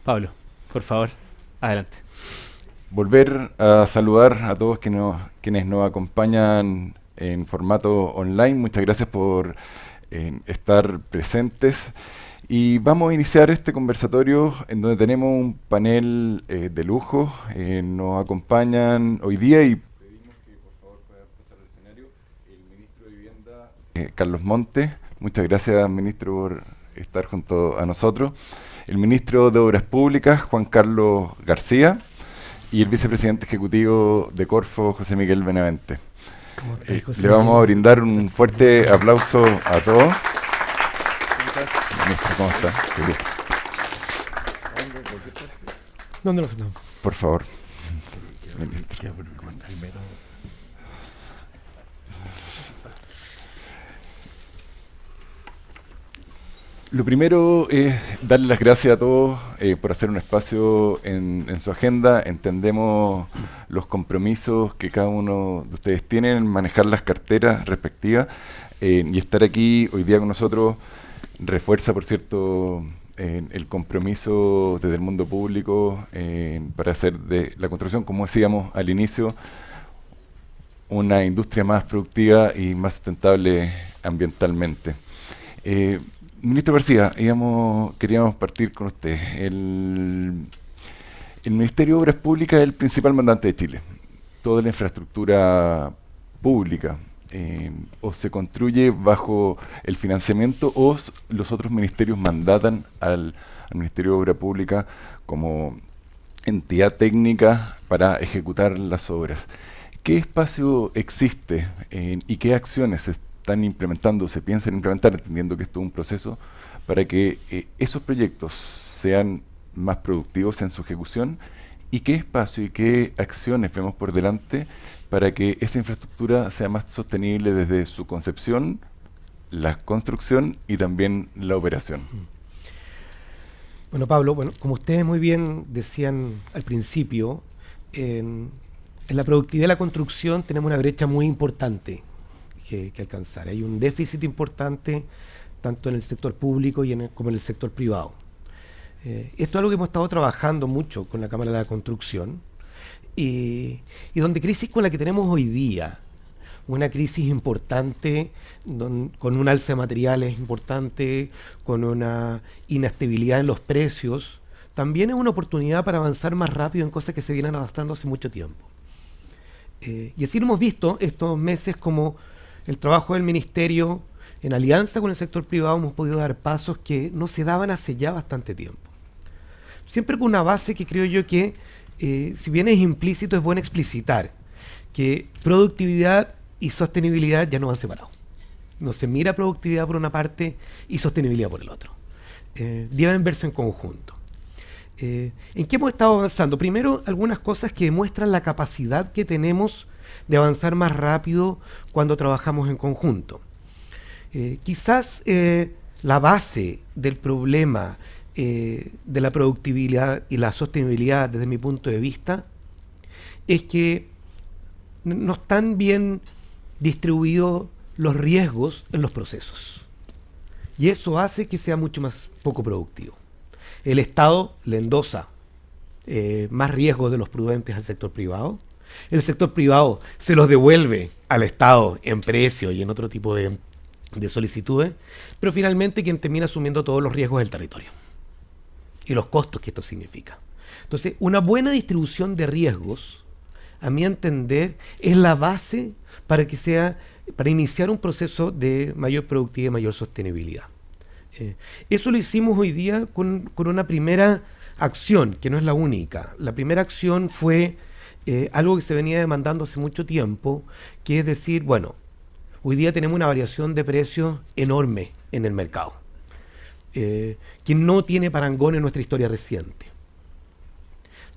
Pablo, por favor, adelante. Volver a saludar a todos quienes nos acompañan en formato online. Muchas gracias por estar presentes. Y vamos a iniciar este conversatorio en donde tenemos un panel de lujo. Nos acompañan hoy día y pedimos que por favor pueda pasar al escenario el ministro de Vivienda, Carlos Montes. Muchas gracias, ministro, por estar junto a nosotros. El ministro de Obras Públicas, Juan Carlos García, y el vicepresidente ejecutivo de Corfo, José Miguel Benavente. José Le vamos Miguel? a brindar un fuerte aplauso a todos. Ministro, ¿cómo está? Qué bien. ¿Dónde nos sentamos? Por favor. Lo primero es darle las gracias a todos por hacer un espacio en su agenda. Entendemos los compromisos que cada uno de ustedes tienen en manejar las carteras respectivas y estar aquí hoy día con nosotros refuerza, por cierto, el compromiso desde el mundo público para hacer de la construcción, como decíamos al inicio, una industria más productiva y más sustentable ambientalmente. Ministro García, queríamos partir con usted. El Ministerio de Obras Públicas es el principal mandante de Chile. Toda la infraestructura pública o se construye bajo el financiamiento o los otros ministerios mandatan al Ministerio de Obras Públicas como entidad técnica para ejecutar las obras. ¿Qué espacio existe y qué acciones están implementando, se piensan implementar, entendiendo que esto es un proceso, para que esos proyectos sean más productivos en su ejecución? ¿Y qué espacio y qué acciones vemos por delante para que esa infraestructura sea más sostenible desde su concepción, la construcción y también la operación? Bueno, Pablo, como ustedes muy bien decían al principio, en la productividad de la construcción tenemos una brecha muy importante que alcanzar. Hay un déficit importante tanto en el sector público como en el sector privado. Esto es algo que hemos estado trabajando mucho con la Cámara de la Construcción y donde crisis con la que tenemos hoy día, una crisis importante con un alza de materiales importante, con una inestabilidad en los precios, también es una oportunidad para avanzar más rápido en cosas que se vienen arrastrando hace mucho tiempo. Y así lo hemos visto estos meses como el trabajo del Ministerio, en alianza con el sector privado, hemos podido dar pasos que no se daban hace ya bastante tiempo. Siempre con una base que creo yo que, si bien es implícito, es bueno explicitar, que productividad y sostenibilidad ya no van separados. No se mira productividad por una parte y sostenibilidad por el otro. Deben verse en conjunto. ¿En qué hemos estado avanzando? Primero, algunas cosas que demuestran la capacidad que tenemos de avanzar más rápido cuando trabajamos en conjunto. Quizás la base del problema de la productividad y la sostenibilidad desde mi punto de vista es que no están bien distribuidos los riesgos en los procesos. Y eso hace que sea mucho más poco productivo. El Estado le endosa más riesgos de los prudentes al sector privado. El sector privado se los devuelve al Estado en precio y en otro tipo de solicitudes, pero finalmente quien termina asumiendo todos los riesgos es el territorio y los costos que esto significa. Entonces, una buena distribución de riesgos, a mi entender, es la base para iniciar un proceso de mayor productividad y mayor sostenibilidad. Eso lo hicimos hoy día con una primera acción, que no es la única. La primera acción fue algo que se venía demandando hace mucho tiempo, que es decir, bueno, hoy día tenemos una variación de precios enorme en el mercado, que no tiene parangón en nuestra historia reciente.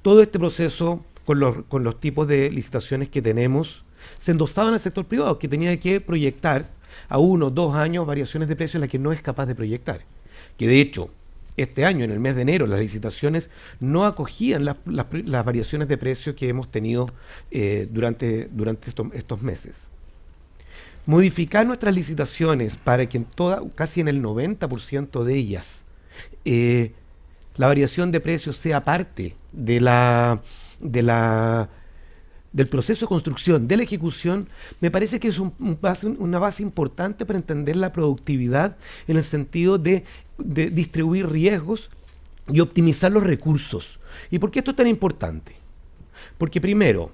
Todo este proceso, con los tipos de licitaciones que tenemos, se endosaba en el sector privado, que tenía que proyectar a 1 o 2 años variaciones de precios en las que no es capaz de proyectar. Que de hecho, este año, en el mes de enero, las licitaciones no acogían las variaciones de precios que hemos tenido durante estos meses. Modificar nuestras licitaciones para que casi en el 90% de ellas la variación de precios sea parte de del proceso de construcción, de la ejecución, me parece que es una base importante para entender la productividad en el sentido de distribuir riesgos y optimizar los recursos. ¿Y por qué esto es tan importante? Porque primero,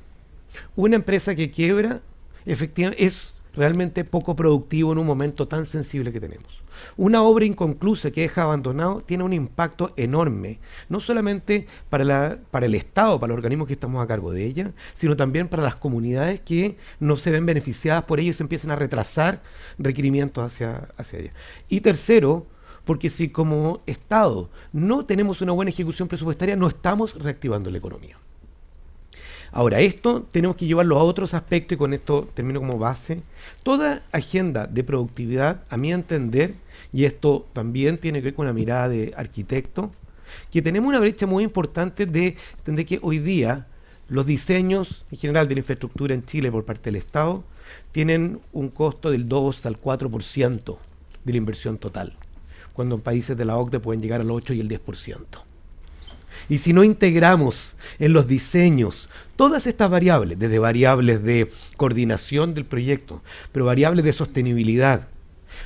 una empresa que quiebra efectivamente es realmente poco productivo en un momento tan sensible que tenemos. Una obra inconclusa que deja abandonado tiene un impacto enorme, no solamente para el Estado, para los organismos que estamos a cargo de ella, sino también para las comunidades que no se ven beneficiadas por ella y se empiezan a retrasar requerimientos hacia ella. Y tercero, porque si como Estado no tenemos una buena ejecución presupuestaria, no estamos reactivando la economía. Ahora, esto tenemos que llevarlo a otros aspectos y con esto termino como base. Toda agenda de productividad, a mi entender, y esto también tiene que ver con la mirada de arquitecto, que tenemos una brecha muy importante de entender que hoy día los diseños en general de la infraestructura en Chile por parte del Estado tienen un costo del 2 al 4% de la inversión total, cuando en países de la OCDE pueden llegar al 8 y el 10%. Y si no integramos en los diseños todas estas variables, desde variables de coordinación del proyecto, pero variables de sostenibilidad,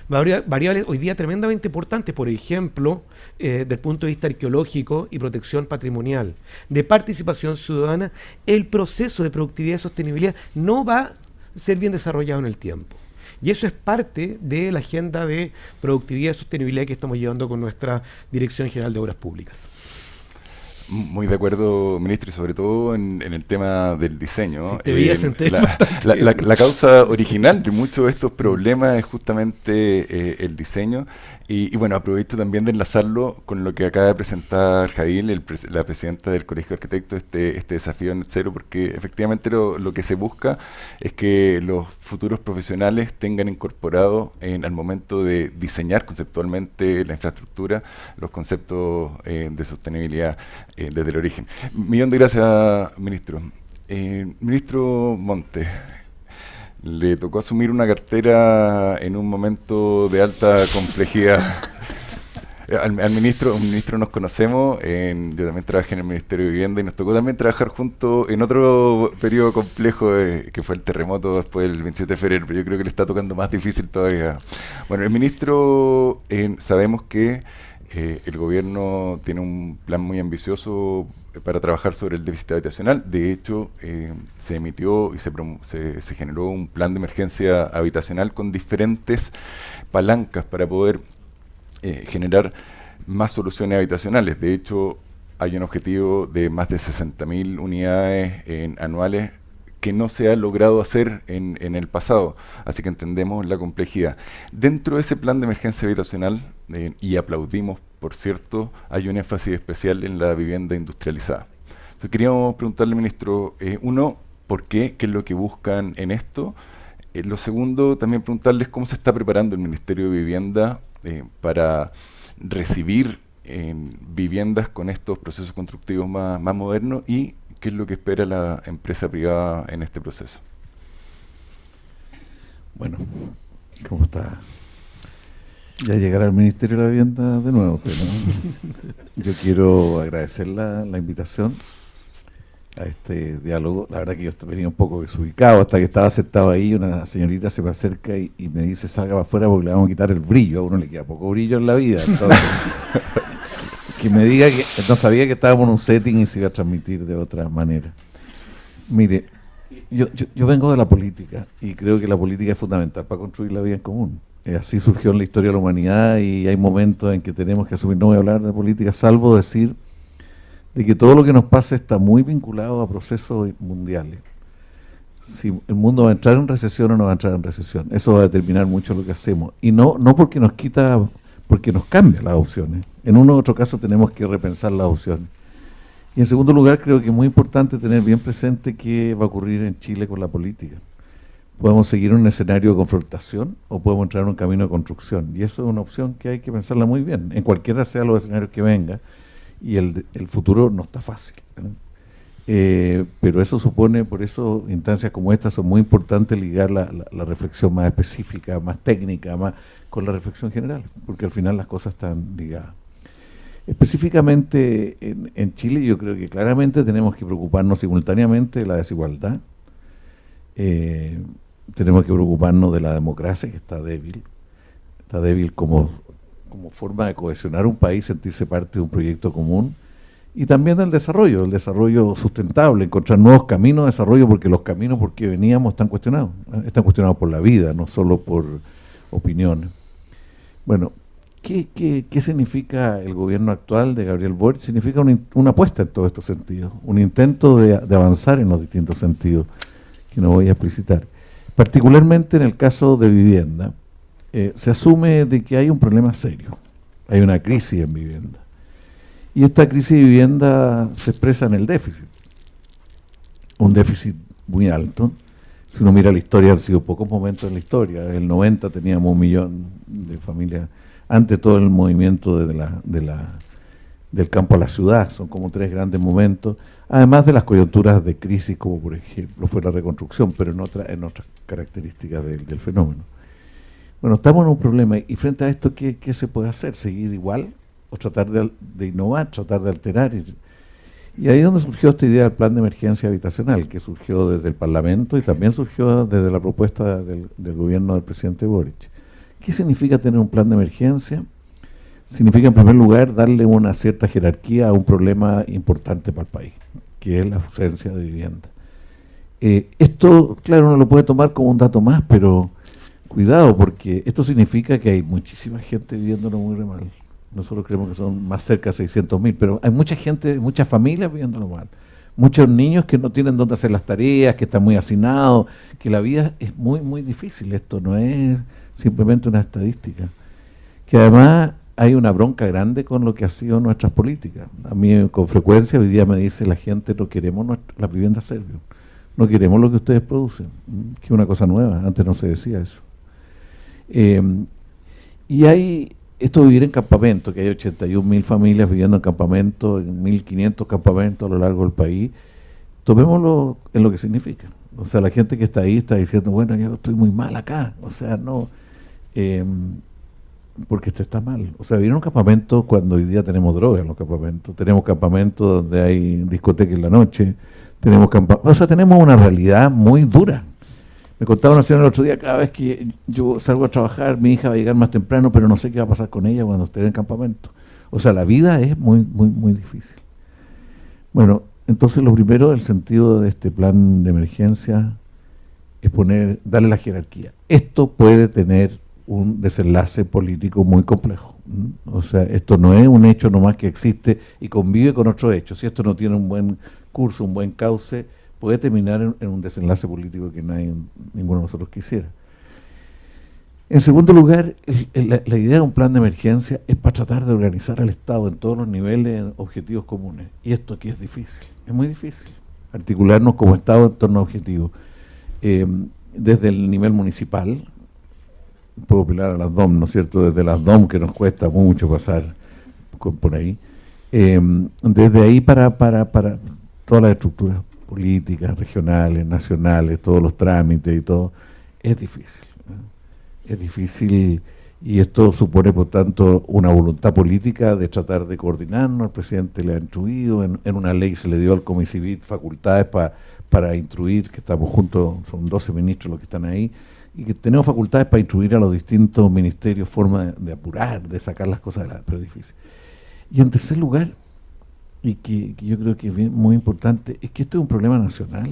variables hoy día tremendamente importantes, por ejemplo, desde el punto de vista arqueológico y protección patrimonial, de participación ciudadana, el proceso de productividad y sostenibilidad no va a ser bien desarrollado en el tiempo. Y eso es parte de la agenda de productividad y sostenibilidad que estamos llevando con nuestra Dirección General de Obras Públicas. Muy de acuerdo, ministro, y sobre todo en el tema del diseño. Si te veías la causa original de muchos de estos problemas es justamente el diseño. Y bueno, aprovecho también de enlazarlo con lo que acaba de presentar Jail, la presidenta del Colegio de Arquitectos, este desafío Net Zero, porque efectivamente lo que se busca es que los futuros profesionales tengan incorporado al momento de diseñar conceptualmente la infraestructura, los conceptos de sostenibilidad desde el origen. Millón de gracias, ministro. Ministro Montes, le tocó asumir una cartera en un momento de alta complejidad. Al ministro nos conocemos, yo también trabajé en el Ministerio de Vivienda y nos tocó también trabajar juntos en otro periodo complejo que fue el terremoto después del 27 de febrero, pero yo creo que le está tocando más difícil todavía. Bueno, el ministro, sabemos que el gobierno tiene un plan muy ambicioso para trabajar sobre el déficit habitacional. De hecho, se emitió y se generó un plan de emergencia habitacional con diferentes palancas para poder generar más soluciones habitacionales. De hecho, hay un objetivo de más de 60.000 unidades anuales que no se ha logrado hacer en el pasado, así que entendemos la complejidad. Dentro de ese plan de emergencia habitacional, y aplaudimos, por cierto, hay un énfasis especial en la vivienda industrializada. Entonces, queríamos preguntarle, ministro, uno, ¿por qué? ¿Qué es lo que buscan en esto? Lo segundo, también preguntarles cómo se está preparando el Ministerio de Vivienda para recibir viviendas con estos procesos constructivos más modernos y qué es lo que espera la empresa privada en este proceso. Bueno, ¿cómo está? Ya llegará al Ministerio de la Vivienda de nuevo, pero yo quiero agradecer la invitación a este diálogo. La verdad que yo venía un poco desubicado hasta que estaba sentado ahí, una señorita se me acerca y me dice, salga para afuera porque le vamos a quitar el brillo. A uno le queda poco brillo en la vida. Entonces, que me diga que no sabía que estábamos en un setting y se iba a transmitir de otra manera. Mire, yo vengo de la política y creo que la política es fundamental para construir la vida en común. Así surgió en la historia de la humanidad y hay momentos en que tenemos que asumir, no voy a hablar de política, salvo decir de que todo lo que nos pasa está muy vinculado a procesos mundiales. Si el mundo va a entrar en recesión o no va a entrar en recesión, eso va a determinar mucho lo que hacemos. Y no porque nos quita, porque nos cambia las opciones. En uno u otro caso tenemos que repensar las opciones. Y en segundo lugar, creo que es muy importante tener bien presente qué va a ocurrir en Chile con la política. Podemos seguir en un escenario de confrontación o podemos entrar en un camino de construcción. Y eso es una opción que hay que pensarla muy bien, en cualquiera sea los escenarios que venga. Y el futuro no está fácil, ¿no? Pero eso supone, por eso instancias como estas son muy importantes, ligar la reflexión más específica, más técnica, más con la reflexión general, porque al final las cosas están ligadas. Específicamente en Chile yo creo que claramente tenemos que preocuparnos simultáneamente de la desigualdad, tenemos que preocuparnos de la democracia que está débil como forma de cohesionar un país, sentirse parte de un proyecto común, y también del desarrollo sustentable, encontrar nuevos caminos de desarrollo, porque los caminos por que veníamos están cuestionados por la vida, no solo por opiniones. Bueno, ¿qué significa el gobierno actual de Gabriel Boric? Significa una apuesta en todos estos sentidos, un intento de avanzar en los distintos sentidos, que no voy a explicitar. Particularmente en el caso de vivienda, se asume de que hay un problema serio, hay una crisis en vivienda. Y esta crisis de vivienda se expresa en el déficit, un déficit muy alto. Si uno mira la historia, han sido pocos momentos en la historia. En el 90 teníamos 1 millón de familias, antes todo el movimiento del campo a la ciudad, son como 3 grandes momentos, además de las coyunturas de crisis, como por ejemplo fue la reconstrucción, pero en otras características del fenómeno. Bueno, estamos en un problema, y frente a esto, ¿qué se puede hacer? ¿Seguir igual? ¿O tratar de innovar, tratar de alterar? Y ahí es donde surgió esta idea del plan de emergencia habitacional, que surgió desde el Parlamento y también surgió desde la propuesta del gobierno del presidente Boric. ¿Qué significa tener un plan de emergencia? Significa, en primer lugar, darle una cierta jerarquía a un problema importante para el país, que es la ausencia de vivienda. Esto, claro, uno lo puede tomar como un dato más, pero cuidado, porque esto significa que hay muchísima gente viviéndolo muy mal. Nosotros creemos que son más cerca de 600.000, pero hay mucha gente, muchas familias viviéndolo mal. Muchos niños que no tienen dónde hacer las tareas, que están muy hacinados, que la vida es muy, muy difícil. Esto no es simplemente una estadística. Que además hay una bronca grande con lo que ha sido nuestras políticas. A mí con frecuencia hoy día me dice la gente: no queremos las viviendas Servio, no queremos lo que ustedes producen, que es una cosa nueva, antes no se decía eso. Y hay esto de vivir en campamento, que hay 81.000 familias viviendo en campamento, en 1.500 campamentos a lo largo del país. Tomémoslo en lo que significa. O sea, la gente que está ahí está diciendo: bueno, yo estoy muy mal acá. O sea, no, porque esto está mal. O sea, vivir en un campamento cuando hoy día tenemos drogas en los campamentos, tenemos campamentos donde hay discotecas en la noche, tenemos una realidad muy dura. Me contaba una señora el otro día: cada vez que yo salgo a trabajar, mi hija va a llegar más temprano, pero no sé qué va a pasar con ella cuando esté en el campamento. O sea, la vida es muy, muy, muy difícil. Bueno, entonces lo primero, el sentido de este plan de emergencia es darle la jerarquía. Esto puede tener un desenlace político muy complejo. O sea, esto no es un hecho nomás que existe y convive con otros hechos. Si esto no tiene un buen curso, un buen cauce, puede terminar en un desenlace político que ninguno de nosotros quisiera. En segundo lugar, la idea de un plan de emergencia es para tratar de organizar al Estado en todos los niveles en objetivos comunes. Y esto aquí es difícil, es muy difícil, articularnos como Estado en torno a objetivos. Desde el nivel municipal, puedo apelar a las DOM, ¿no es cierto? Desde las DOM, que nos cuesta mucho pasar por ahí. Desde ahí para todas las estructuras políticas, regionales, nacionales, todos los trámites y todo, es difícil. Es difícil, y esto supone, por tanto, una voluntad política de tratar de coordinarnos. El presidente le ha instruido, en una ley se le dio al Comicivit facultades para instruir, que estamos juntos, son 12 ministros los que están ahí, y que tenemos facultades para instruir a los distintos ministerios, forma de apurar, de sacar las cosas adelante, pero es difícil. Y en tercer lugar, y que yo creo que es muy importante, es que este es un problema nacional.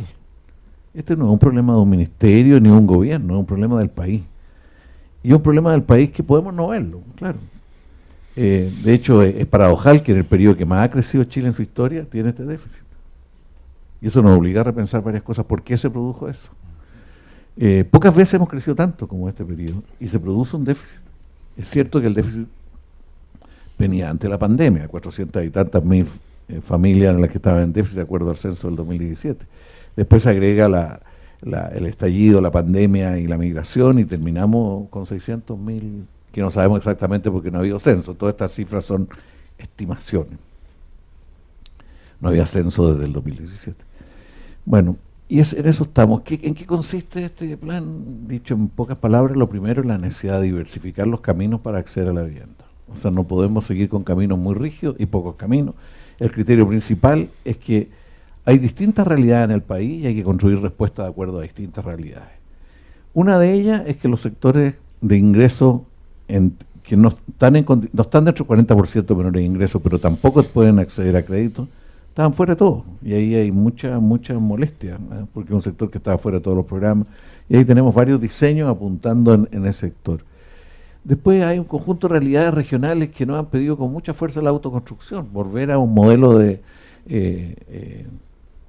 Este no es un problema de un ministerio ni de un gobierno, es un problema del país. Y es un problema del país que podemos no verlo, claro. De hecho, es paradojal que en el periodo que más ha crecido Chile en su historia tiene este déficit. Y eso nos obliga a repensar varias cosas. ¿Por qué se produjo eso? Pocas veces hemos crecido tanto como este periodo y se produce un déficit. Es cierto que el déficit venía antes de la pandemia, 400 y tantas mil familias en las que estaban en déficit de acuerdo al censo del 2017. Después se agrega el estallido, la pandemia y la migración, y terminamos con 600.000, que no sabemos exactamente porque no ha habido censo. Todas estas cifras son estimaciones. No había censo desde el 2017. Bueno, y en eso estamos. ¿En qué consiste este plan? Dicho en pocas palabras, lo primero es la necesidad de diversificar los caminos para acceder a la vivienda. O sea, no podemos seguir con caminos muy rígidos y pocos caminos. El criterio principal es que hay distintas realidades en el país y hay que construir respuestas de acuerdo a distintas realidades. Una de ellas es que los sectores de ingreso que no están dentro del 40% menores de ingresos, pero tampoco pueden acceder a crédito, estaban fuera de todo. Y ahí hay mucha molestia, ¿no? Porque es un sector que estaba fuera de todos los programas. Y ahí tenemos varios diseños apuntando en ese sector. Después hay un conjunto de realidades regionales que nos han pedido con mucha fuerza la autoconstrucción, volver a un modelo de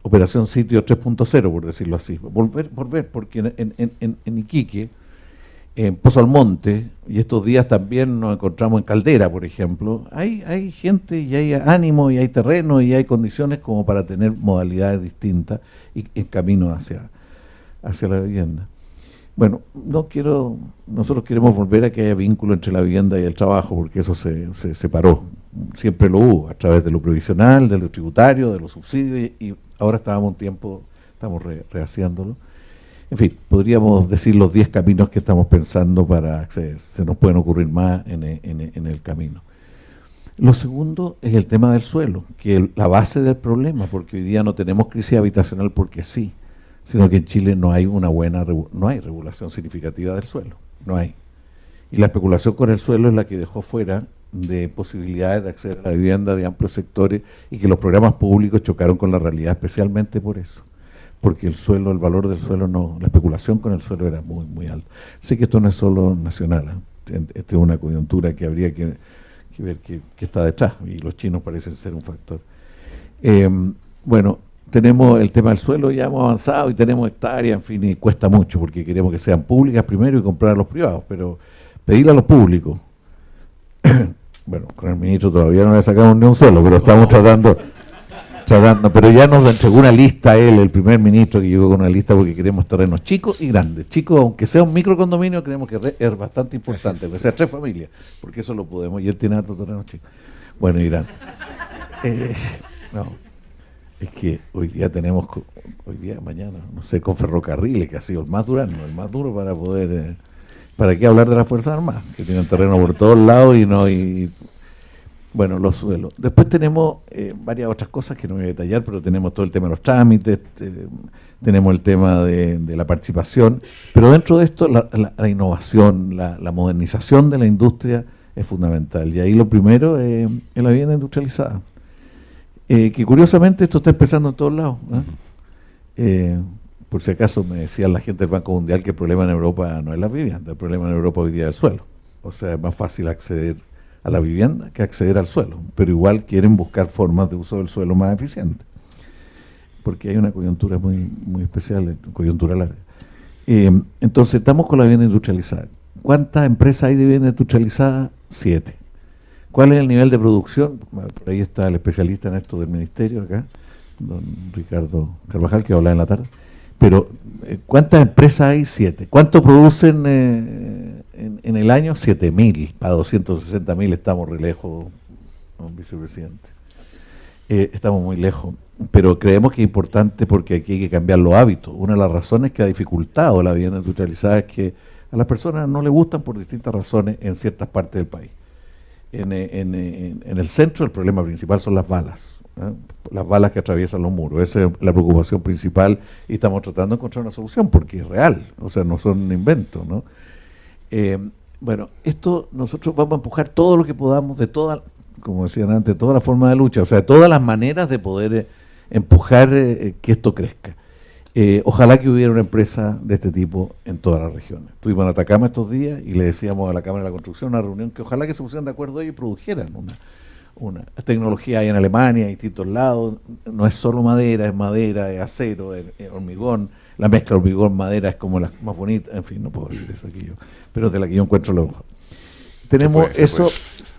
operación sitio 3.0, por decirlo así. Volver, porque en Iquique, en Pozo Almonte, y estos días también nos encontramos en Caldera, por ejemplo, hay gente y hay ánimo y hay terreno y hay condiciones como para tener modalidades distintas y en camino hacia la vivienda. Bueno, nosotros queremos volver a que haya vínculo entre la vivienda y el trabajo, porque eso se separó, siempre lo hubo, a través de lo previsional, de lo tributario, de los subsidios, y ahora estamos rehaciéndolo. En fin, podríamos decir los 10 caminos que estamos pensando para acceder. Se nos pueden ocurrir más en el camino. Lo segundo es el tema del suelo, que es la base del problema, porque hoy día no tenemos crisis habitacional porque sí, sino que en Chile no hay no hay regulación significativa del suelo, no hay. Y la especulación con el suelo es la que dejó fuera de posibilidades de acceder a la vivienda de amplios sectores y que los programas públicos chocaron con la realidad especialmente por eso. Porque el valor del suelo la especulación con el suelo era muy, muy alta. Sé que esto no es solo nacional, ¿eh? Esta es una coyuntura que habría que ver qué está detrás, y los chinos parecen ser un factor. Bueno, tenemos el tema del suelo, ya hemos avanzado y tenemos hectáreas, en fin, y cuesta mucho porque queremos que sean públicas primero y comprar a los privados, pero pedirle a los públicos, bueno, con el ministro todavía no le sacamos ni un suelo, pero estamos tratando, pero ya nos entregó una lista él, el primer ministro, que llegó con una lista porque queremos terrenos chicos y grandes. Chicos, aunque sea un microcondominio, creemos que es bastante importante, que sea 3 familias, porque eso lo podemos, y él tiene otros terrenos chicos. Bueno, y grandes. No. Es que mañana, no sé, con ferrocarriles, que ha sido el más duro para poder, ¿para qué hablar de las Fuerzas Armadas? Que tienen terreno por todos lados bueno, los suelos. Después tenemos varias otras cosas que no voy a detallar, pero tenemos todo el tema de los trámites, tenemos el tema de la participación, pero dentro de esto la innovación, la modernización de la industria es fundamental. Y ahí lo primero es la vivienda industrializada. Que curiosamente esto está empezando en todos lados, ¿eh? Por si acaso me decía la gente del Banco Mundial que el problema en Europa no es la vivienda, el problema en Europa hoy día es el suelo. O sea, es más fácil acceder a la vivienda que acceder al suelo, pero igual quieren buscar formas de uso del suelo más eficientes, porque hay una coyuntura muy, muy especial, coyuntura larga. Entonces estamos con la vivienda industrializada. ¿Cuántas empresas hay de vivienda industrializada? 7. ¿Cuál es el nivel de producción? Bueno, por ahí está el especialista en esto del ministerio acá, don Ricardo Carvajal, que habla en la tarde. Pero, ¿cuántas empresas hay? 7. ¿Cuánto producen en el año? 7.000. Para 260.000 estamos re lejos, don vicepresidente. Estamos muy lejos. Pero creemos que es importante porque aquí hay que cambiar los hábitos. Una de las razones que ha dificultado la vivienda industrializada es que a las personas no les gustan por distintas razones en ciertas partes del país. En el centro el problema principal son las balas, ¿eh? Las balas que atraviesan los muros. Esa es la preocupación principal y estamos tratando de encontrar una solución porque es real, o sea, no son inventos, ¿no? Bueno, esto nosotros vamos a empujar todo lo que podamos de como decían antes, toda la forma de lucha, o sea, de todas las maneras de poder empujar que esto crezca. Ojalá que hubiera una empresa de este tipo en todas las regiones. Estuvimos en Atacama estos días y le decíamos a la Cámara de la Construcción, una reunión, que ojalá que se pusieran de acuerdo ellos y produjeran una tecnología hay en Alemania, en distintos lados. No es solo madera, es acero, es hormigón. La mezcla hormigón-madera es como la más bonita. En fin, no puedo decir eso aquí yo, pero de la que yo encuentro lo mejor. Tenemos eso,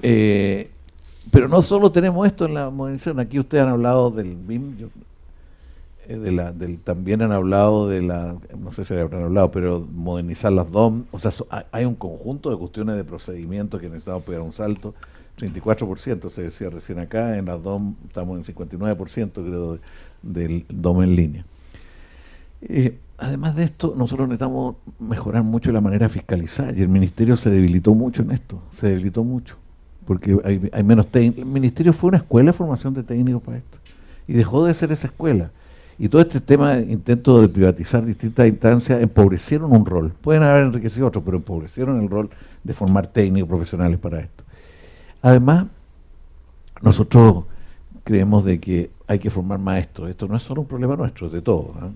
pero no solo tenemos esto en la modernización. Aquí ustedes han hablado del BIM, también han hablado no sé si habrán hablado, pero modernizar las DOM. O sea, hay un conjunto de cuestiones de procedimientos que necesitamos pegar un salto. 34% se decía recién acá, en las DOM estamos en 59% creo del DOM en línea. Además de esto, nosotros necesitamos mejorar mucho la manera de fiscalizar, y el ministerio se debilitó mucho en esto, porque hay menos técnicos. El ministerio fue una escuela de formación de técnicos para esto, y dejó de ser esa escuela. Y todo este tema de intento de privatizar distintas instancias empobrecieron un rol. Pueden haber enriquecido otros, pero empobrecieron el rol de formar técnicos profesionales para esto. Además, nosotros creemos de que hay que formar maestros. Esto no es solo un problema nuestro, es de todos, ¿no?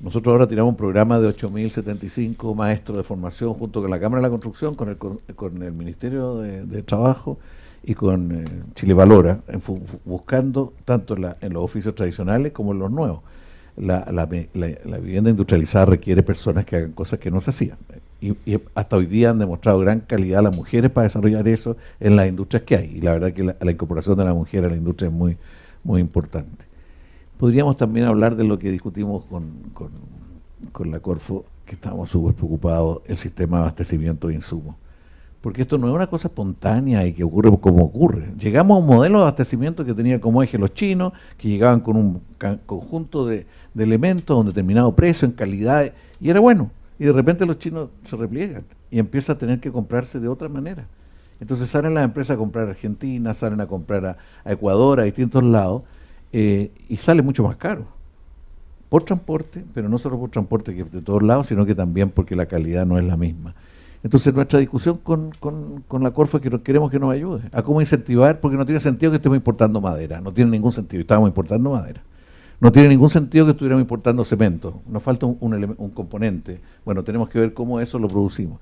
Nosotros ahora tiramos un programa de 8.075 maestros de formación junto con la Cámara de la Construcción, con el Ministerio de Trabajo y con Chile Valora, buscando tanto en los oficios tradicionales como en los nuevos. La vivienda industrializada requiere personas que hagan cosas que no se hacían. Y hasta hoy día han demostrado gran calidad las mujeres para desarrollar eso en las industrias que hay. Y la verdad que la incorporación de la mujer a la industria es muy, muy importante. Podríamos también hablar de lo que discutimos con la Corfo, que estábamos súper preocupados, el sistema de abastecimiento de insumos. Porque esto no es una cosa espontánea y que ocurre como ocurre. Llegamos a un modelo de abastecimiento que tenía como eje los chinos, que llegaban con un conjunto de elementos a un determinado precio, en calidad, y era bueno. Y de repente los chinos se repliegan y empieza a tener que comprarse de otra manera. Entonces salen las empresas a comprar a Argentina, salen a comprar a Ecuador, a distintos lados, y sale mucho más caro. Por transporte, pero no solo por transporte que de todos lados, sino que también porque la calidad no es la misma. Entonces nuestra discusión con la Corfo es que queremos que nos ayude a cómo incentivar, porque no tiene sentido que estemos importando madera, no tiene ningún sentido, estábamos importando madera. No tiene ningún sentido que estuviéramos importando cemento, nos falta un componente. Bueno, tenemos que ver cómo eso lo producimos.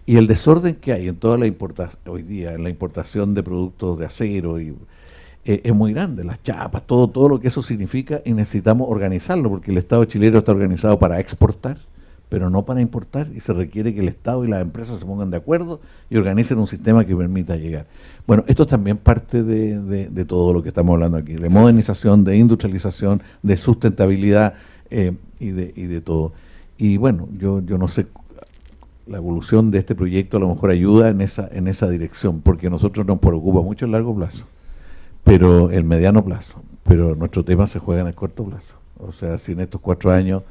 Y el desorden que hay en toda la importación, hoy día, en la importación de productos de acero, es muy grande, las chapas, todo lo que eso significa, y necesitamos organizarlo, porque el Estado chileno está organizado para exportar, pero no para importar, y se requiere que el Estado y las empresas se pongan de acuerdo y organicen un sistema que permita llegar. Bueno, esto es también parte de todo lo que estamos hablando aquí, de modernización, de industrialización, de sustentabilidad y de todo. Y bueno, yo no sé, la evolución de este proyecto a lo mejor ayuda en esa dirección, porque a nosotros nos preocupa mucho el largo plazo, pero el mediano plazo, pero nuestro tema se juega en el corto plazo. O sea, si en estos 4 años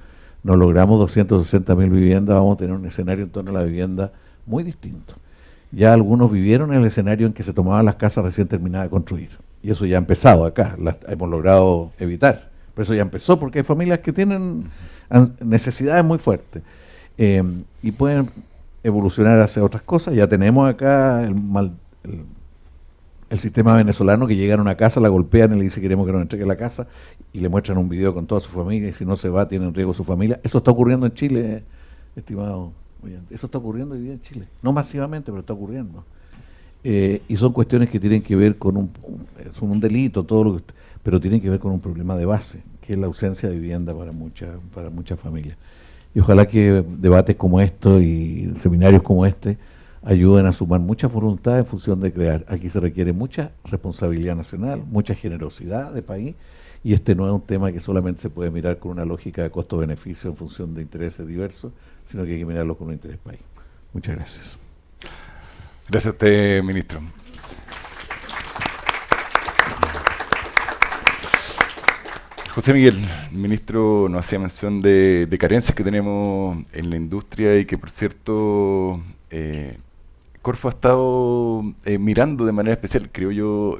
no logramos 260.000 viviendas, vamos a tener un escenario en torno a la vivienda muy distinto. Ya algunos vivieron en el escenario en que se tomaban las casas recién terminadas de construir, y eso ya ha empezado acá, hemos logrado evitar, pero eso ya empezó porque hay familias que tienen necesidades muy fuertes, y pueden evolucionar hacia otras cosas. Ya tenemos acá el sistema venezolano, que llegan a una casa, la golpean y le dicen queremos que nos entregue la casa, y le muestran un video con toda su familia, y si no se va tiene en riesgo su familia. Eso está ocurriendo en Chile, estimado oyente. Eso está ocurriendo hoy día en Chile, no masivamente, pero está ocurriendo. Y son cuestiones que tienen que ver con son un delito, pero tienen que ver con un problema de base, que es la ausencia de vivienda para muchas familias. Y ojalá que debates como estos y seminarios como este ayuden a sumar mucha voluntad en función de crear. Aquí se requiere mucha responsabilidad nacional, mucha generosidad de país, y este no es un tema que solamente se puede mirar con una lógica de costo-beneficio en función de intereses diversos, sino que hay que mirarlo con un interés país. Muchas gracias. Gracias a usted, ministro. José Miguel, el ministro nos hacía mención de carencias que tenemos en la industria y que, por cierto, Corfo ha estado mirando de manera especial, creo yo,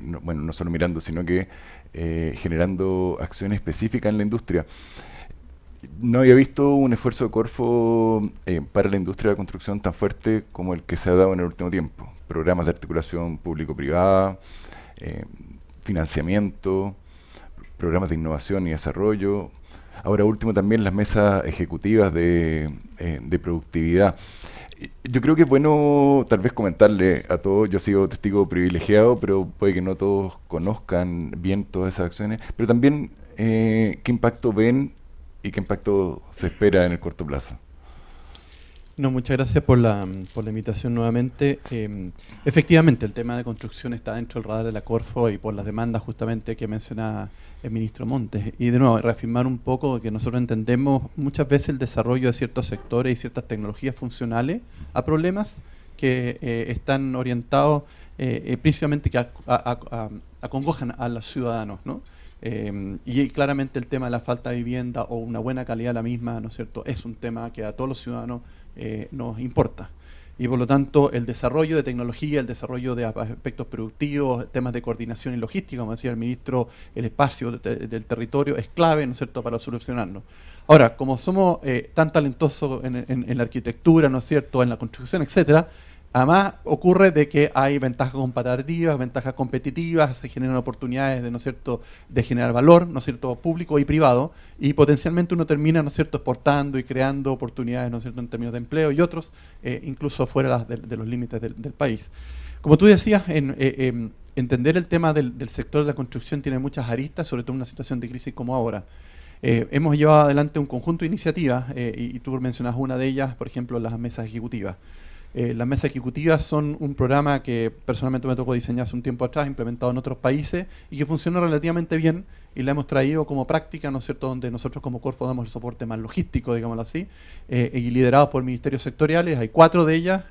no solo mirando, sino que generando acciones específicas en la industria. No había visto un esfuerzo de Corfo para la industria de la construcción tan fuerte como el que se ha dado en el último tiempo. Programas de articulación público-privada, financiamiento, programas de innovación y desarrollo. Ahora último también las mesas ejecutivas de productividad. Yo creo que es bueno tal vez comentarle a todos, yo he sido testigo privilegiado, pero puede que no todos conozcan bien todas esas acciones, pero también qué impacto ven y qué impacto se espera en el corto plazo. No, muchas gracias por la invitación nuevamente. Efectivamente, el tema de construcción está dentro del radar de la Corfo y por las demandas justamente que mencionaba el ministro Montes. Y de nuevo, reafirmar un poco que nosotros entendemos muchas veces el desarrollo de ciertos sectores y ciertas tecnologías funcionales a problemas que están orientados principalmente que acongojan a los ciudadanos, ¿no? Y claramente el tema de la falta de vivienda o una buena calidad de la misma, ¿no es cierto?, es un tema que a todos los ciudadanos nos importa. y por lo tanto el desarrollo de tecnología, el desarrollo de aspectos productivos, temas de coordinación y logística, como decía el ministro, el espacio del territorio es clave, ¿no es cierto?, para solucionarlo. Ahora, como somos tan talentosos en la arquitectura, ¿no es cierto?, en la construcción, etcétera, además ocurre de que hay ventajas comparativas, ventajas competitivas, se generan oportunidades de, ¿no es cierto?, de generar valor, ¿no es cierto?, público y privado, y potencialmente uno termina, ¿no es cierto?, exportando y creando oportunidades, ¿no es cierto?, en términos de empleo y otros, incluso fuera de los límites del país. Como tú decías, entender el tema del sector de la construcción tiene muchas aristas, sobre todo en una situación de crisis como ahora. Hemos llevado adelante un conjunto de iniciativas, y tú mencionas una de ellas, por ejemplo, las mesas ejecutivas. Las mesas ejecutivas son un programa que personalmente me tocó diseñar hace un tiempo atrás, implementado en otros países y que funciona relativamente bien, y la hemos traído como práctica, ¿no es cierto?, donde nosotros como Corfo damos el soporte más logístico, digámoslo así, y liderados por ministerios sectoriales. Hay 4 de ellas,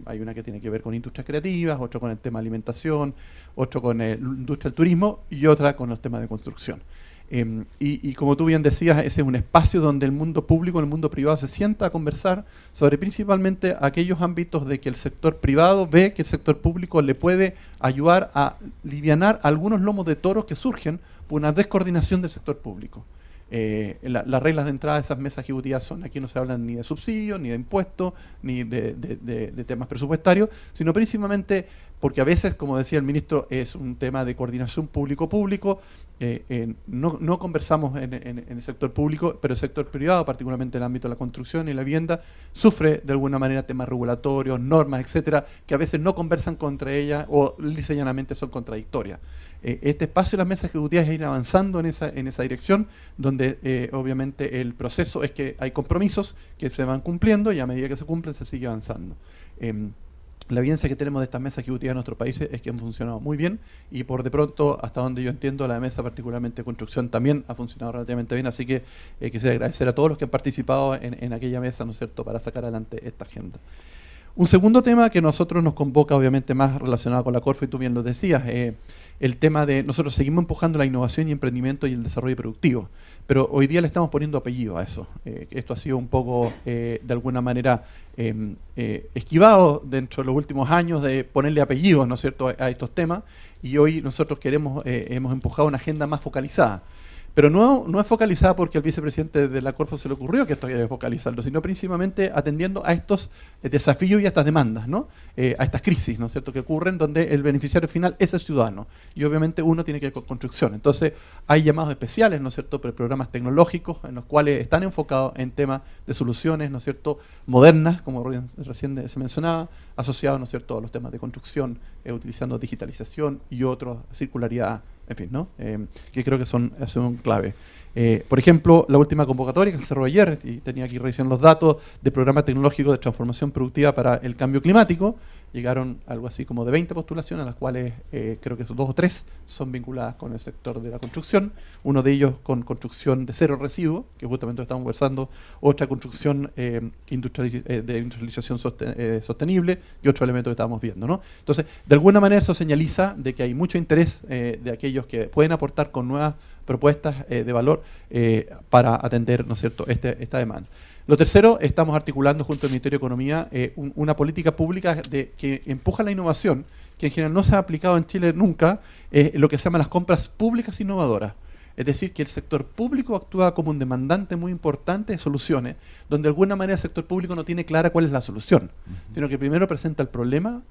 hay una que tiene que ver con industrias creativas, otro con el tema de alimentación, otro con la industria del turismo y otra con los temas de construcción. Y como tú bien decías, ese es un espacio donde el mundo público y el mundo privado se sienta a conversar sobre principalmente aquellos ámbitos de que el sector privado ve que el sector público le puede ayudar a alivianar algunos lomos de toros que surgen por una descoordinación del sector público. Las reglas de entrada de esas mesas ejecutivas son: aquí no se hablan ni de subsidios, ni de impuestos, ni de temas presupuestarios, sino principalmente porque a veces, como decía el ministro, es un tema de coordinación público-público. No conversamos en el sector público, pero el sector privado, particularmente en el ámbito de la construcción y la vivienda, sufre de alguna manera temas regulatorios, normas, etcétera, que a veces no conversan contra ellas o lisa y llanamente son contradictorias. Este espacio de las mesas ejecutivas es ir avanzando en esa dirección, donde obviamente el proceso es que hay compromisos que se van cumpliendo y a medida que se cumplen se sigue avanzando. La evidencia que tenemos de estas mesas ejecutivas en nuestros países es que han funcionado muy bien, y por de pronto, hasta donde yo entiendo, la mesa particularmente de construcción también ha funcionado relativamente bien, así que quisiera agradecer a todos los que han participado en aquella mesa, ¿no es cierto?, para sacar adelante esta agenda. Un segundo tema que nosotros nos convoca, obviamente más relacionado con la Corfo, y tú bien lo decías, el tema de nosotros seguimos empujando la innovación y emprendimiento y el desarrollo productivo, pero hoy día le estamos poniendo apellido a eso. Esto ha sido un poco, de alguna manera, esquivado dentro de los últimos años de ponerle apellido, ¿no es cierto?, a estos temas, y hoy nosotros hemos empujado una agenda más focalizada. Pero no es focalizada porque al vicepresidente de la Corfo se le ocurrió que esto había que focalizarlo, sino principalmente atendiendo a estos desafíos y a estas demandas, ¿no? A estas crisis, ¿no es cierto?, que ocurren, donde el beneficiario final es el ciudadano. Y obviamente uno tiene que ir con construcción. Entonces hay llamados especiales, ¿no es cierto?, programas tecnológicos en los cuales están enfocados en temas de soluciones, ¿no es cierto?, modernas, como recién se mencionaba, asociados, ¿no es cierto?, a los temas de construcción, utilizando digitalización y otros, circularidad, en fin, ¿no? Que creo que son clave. Por ejemplo, la última convocatoria que se cerró ayer, y tenía aquí revisión los datos, de programa tecnológico de transformación productiva para el cambio climático, llegaron algo así como de 20 postulaciones, a las cuales creo que 2 o 3 son vinculadas con el sector de la construcción, uno de ellos con construcción de cero residuo, que justamente estamos conversando, otra construcción de industrialización sostenible, y otro elemento que estábamos viendo, ¿no? Entonces, de alguna manera eso señaliza de que hay mucho interés de aquellos que pueden aportar con nuevas propuestas de valor para atender, ¿no es cierto?, esta demanda. Lo tercero, estamos articulando junto al Ministerio de Economía una política pública que empuja la innovación, que en general no se ha aplicado en Chile nunca, lo que se llama las compras públicas innovadoras. Es decir, que el sector público actúa como un demandante muy importante de soluciones, donde de alguna manera el sector público no tiene clara cuál es la solución, sino que primero presenta el problema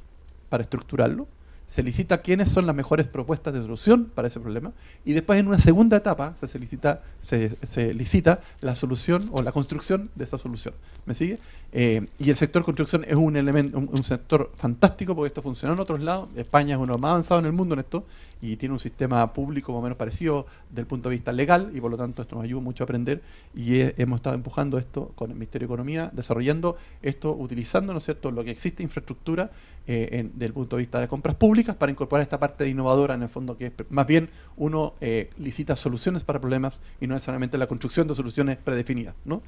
para estructurarlo, se licita quiénes son las mejores propuestas de solución para ese problema, y después en una segunda etapa se licita la solución o la construcción de esa solución. ¿Me sigue? Y el sector construcción es un sector fantástico, porque esto funciona en otros lados. España es uno de los más avanzados en el mundo en esto, y tiene un sistema público más o menos parecido desde el punto de vista legal, y por lo tanto esto nos ayuda mucho a aprender, y hemos estado empujando esto con el Ministerio de Economía, desarrollando esto, utilizando, ¿no es cierto?, lo que existe infraestructura desde el punto de vista de compras públicas, para incorporar esta parte innovadora, en el fondo, que es más bien uno licita soluciones para problemas y no necesariamente la construcción de soluciones predefinidas, ¿no?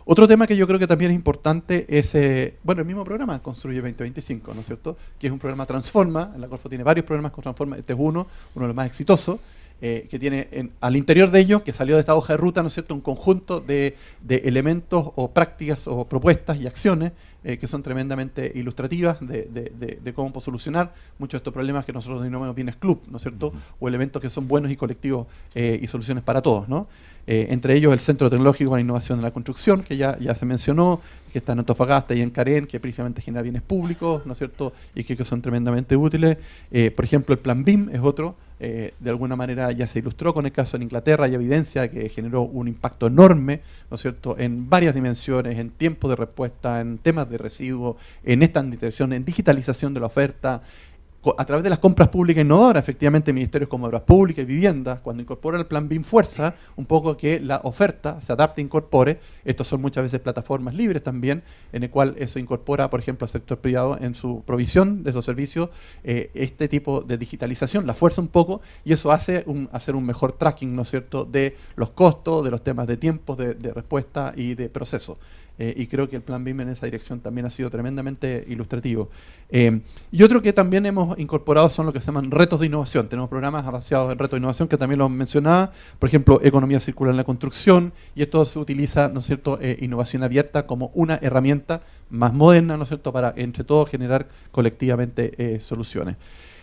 Otro tema que yo creo que también es importante es, el mismo programa Construye 2025, ¿no es cierto?, que es un programa Transforma. La Corfo tiene varios programas con Transforma, este es uno de los más exitosos, que tiene al interior de ello, que salió de esta hoja de ruta, ¿no es cierto?, un conjunto de elementos o prácticas o propuestas y acciones que son tremendamente ilustrativas de cómo solucionar muchos de estos problemas que nosotros denominamos bienes club, ¿no es cierto?, o elementos que son buenos y colectivos y soluciones para todos, ¿no? Entre ellos el Centro Tecnológico para Innovación de la Construcción, que ya se mencionó, que está en Antofagasta y en Carén, que precisamente genera bienes públicos, ¿no es cierto?, y que son tremendamente útiles. Por ejemplo, el Plan BIM es otro, de alguna manera ya se ilustró con el caso en Inglaterra, hay evidencia que generó un impacto enorme, ¿no es cierto?, en varias dimensiones, en tiempo de respuesta, en temas de residuos, en estandarización, en digitalización de la oferta, a través de las compras públicas innovadoras. Efectivamente, ministerios como Obras Públicas y Viviendas, cuando incorpora el Plan BIM, fuerza un poco que la oferta se adapte e incorpore. Estos son muchas veces plataformas libres también, en el cual eso incorpora, por ejemplo, al sector privado en su provisión de esos servicios, este tipo de digitalización, la fuerza un poco, y eso hace hacer un mejor tracking, ¿no es cierto?, de los costos, de los temas de tiempos, de respuesta y de proceso. Y creo que el Plan BIM en esa dirección también ha sido tremendamente ilustrativo. Y otro que también hemos incorporado son lo que se llaman retos de innovación. Tenemos programas avanzados en retos de innovación que también lo mencionaba, por ejemplo, economía circular en la construcción, y esto se utiliza, ¿no es cierto?, innovación abierta como una herramienta más moderna, ¿no es cierto?, para entre todos generar colectivamente soluciones.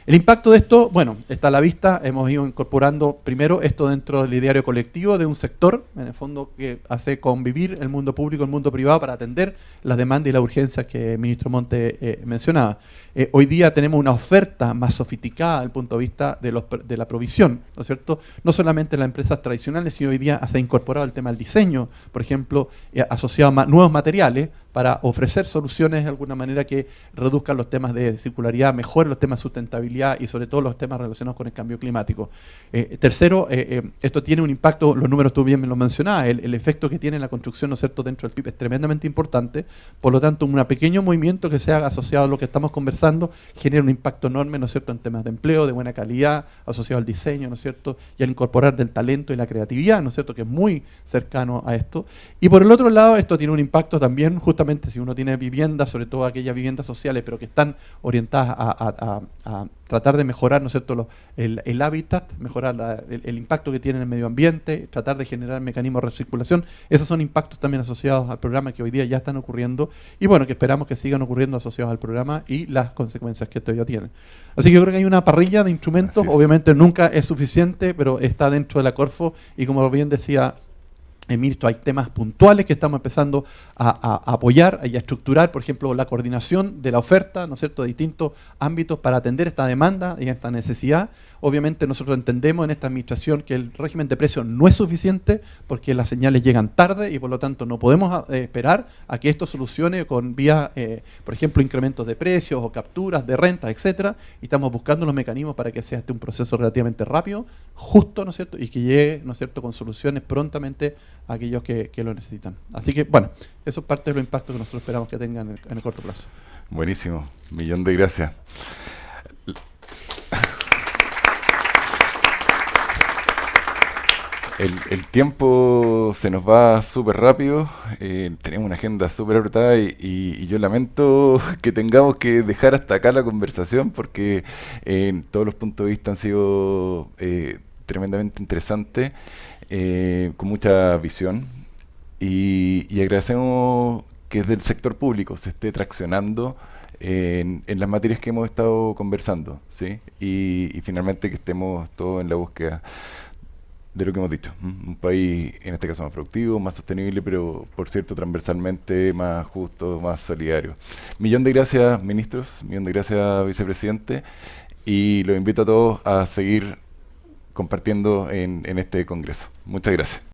El impacto de esto, bueno, está a la vista. Hemos ido incorporando primero esto dentro del ideario colectivo de un sector, en el fondo, que hace convivir el mundo público y el mundo privado para atender las demandas y las urgencias que el ministro Monte mencionaba. Hoy día tenemos una oferta más sofisticada desde el punto de vista de la provisión, ¿no es cierto? No solamente las empresas tradicionales, sino hoy día se ha incorporado el tema del diseño, por ejemplo, asociado a nuevos materiales para ofrecer soluciones de alguna manera que reduzcan los temas de circularidad, mejoren los temas de sustentabilidad y sobre todo los temas relacionados con el cambio climático. Tercero, esto tiene un impacto, los números tú bien me lo mencionabas, el efecto que tiene la construcción, ¿no es cierto?, dentro del PIB es tremendamente importante. Por lo tanto, un pequeño movimiento que se haga asociado a lo que estamos conversando genera un impacto enorme, ¿no es cierto?, en temas de empleo, de buena calidad, asociado al diseño, ¿no es cierto?, y al incorporar del talento y la creatividad, ¿no es cierto?, que es muy cercano a esto. Y por el otro lado, esto tiene un impacto también, justamente si uno tiene viviendas, sobre todo aquellas viviendas sociales, pero que están orientadas a tratar de mejorar, ¿no es cierto?, el hábitat, mejorar el impacto que tiene en el medio ambiente, tratar de generar mecanismos de recirculación. Esos son impactos también asociados al programa que hoy día ya están ocurriendo y bueno, que esperamos que sigan ocurriendo asociados al programa y las consecuencias que esto ya tiene. Así que yo creo que hay una parrilla de instrumentos, obviamente nunca es suficiente, pero está dentro de la Corfo y como bien decía el ministro, hay temas puntuales que estamos empezando a apoyar y a estructurar, por ejemplo, la coordinación de la oferta, ¿no es cierto?, de distintos ámbitos para atender esta demanda y esta necesidad. Obviamente nosotros entendemos en esta administración que el régimen de precios no es suficiente porque las señales llegan tarde y por lo tanto no podemos esperar a que esto solucione con vía, por ejemplo, incrementos de precios o capturas de rentas, etcétera, y estamos buscando los mecanismos para que sea un proceso relativamente rápido, justo, ¿no es cierto?, y que llegue, ¿no es cierto?, con soluciones prontamente a aquellos que lo necesitan. Así que, bueno, eso es parte de los impactos que nosotros esperamos que tengan en el corto plazo. Buenísimo, millón de gracias. El tiempo se nos va súper rápido, tenemos una agenda súper apretada y yo lamento que tengamos que dejar hasta acá la conversación porque todos los puntos de vista han sido tremendamente interesantes, con mucha visión y agradecemos que desde el sector público se esté traccionando en las materias que hemos estado conversando, ¿sí? Y finalmente que estemos todos en la búsqueda de lo que hemos dicho, un país en este caso más productivo, más sostenible, pero por cierto transversalmente más justo, más solidario. Millón de gracias, ministros, millón de gracias, vicepresidente, y los invito a todos a seguir compartiendo en este congreso. Muchas gracias.